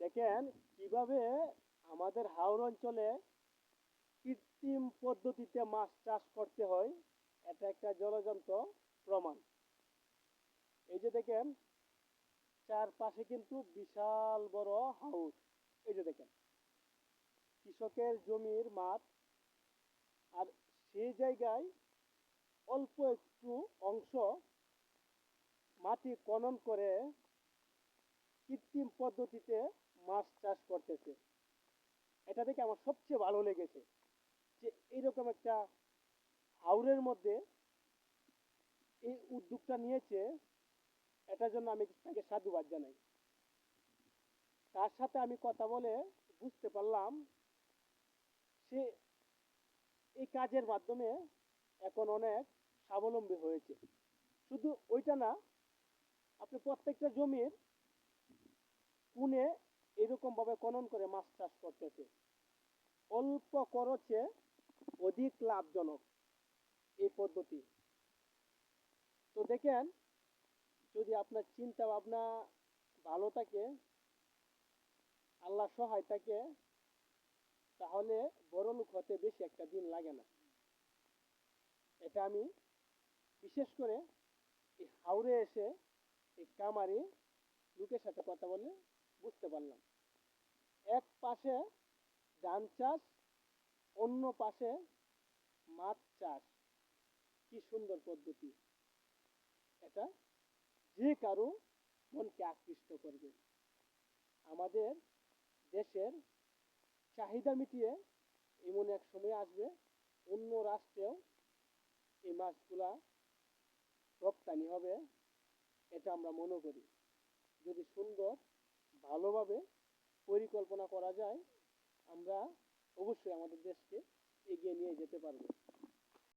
দেখেন কিভাবে আমাদের হাওর অঞ্চলে কৃত্রিম পদ্ধতিতে মাছ চাষ করতে হয়। এটা একটা জলজন্ত প্রমাণ। এই যে দেখেন চারপাশে কিন্তু বিশাল বড় হাউস। এই যে দেখেন কৃষকের জমির মাঠ, আর সেই জায়গায় অল্প একটু অংশ মাটি খনন করে কৃত্রিম পদ্ধতিতে মাছ চাষ করতেছে। এটা দেখে আমার সবচেয়ে ভালো লেগেছে যে এইরকম একটা হাওরের মধ্যে এই উদ্যোগটা নিয়েছে। এটার জন্য আমি তাকে সাধুবাদ জানাই। তার সাথে আমি কথা বলে বুঝতে পারলাম সে এই কাজের মাধ্যমে এখন অনেক স্বাবলম্বী হয়েছে। শুধু ওইটা না, আপনি প্রত্যেকটা জমির কোণে এরকম ভাবে খনন করে মাছ চাষ করতেছে। অল্প খরচে অধিক লাভজনক এই পদ্ধতি। তো দেখেন, যদি আপনার চিন্তা ভাবনা ভালো থাকে, আল্লাহ সহায় থাকে, তাহলে বড়লোক হতে বেশি একটা দিন লাগে না। এটা আমি বিশেষ করে এই হাওরে এসে এই কামারি লোকের সাথে কথা বলে বুঝতে পারলাম। এক পাশে ধান চাষ, অন্য পাশে মাছ চাষ। কি সুন্দর পদ্ধতি! এটা যে কারো মনকে আকৃষ্ট করবে। আমাদের দেশের চাহিদা মিটিয়ে এমন এক সময় আসবে অন্য রাষ্ট্রেও এই মাছগুলা রপ্তানি হবে। এটা আমরা মনে করি, যদি সুন্দর ভালোভাবে পরিকল্পনা করা যায়, আমরা অবশ্যই আমাদের দেশকে এগিয়ে নিয়ে যেতে পারবো।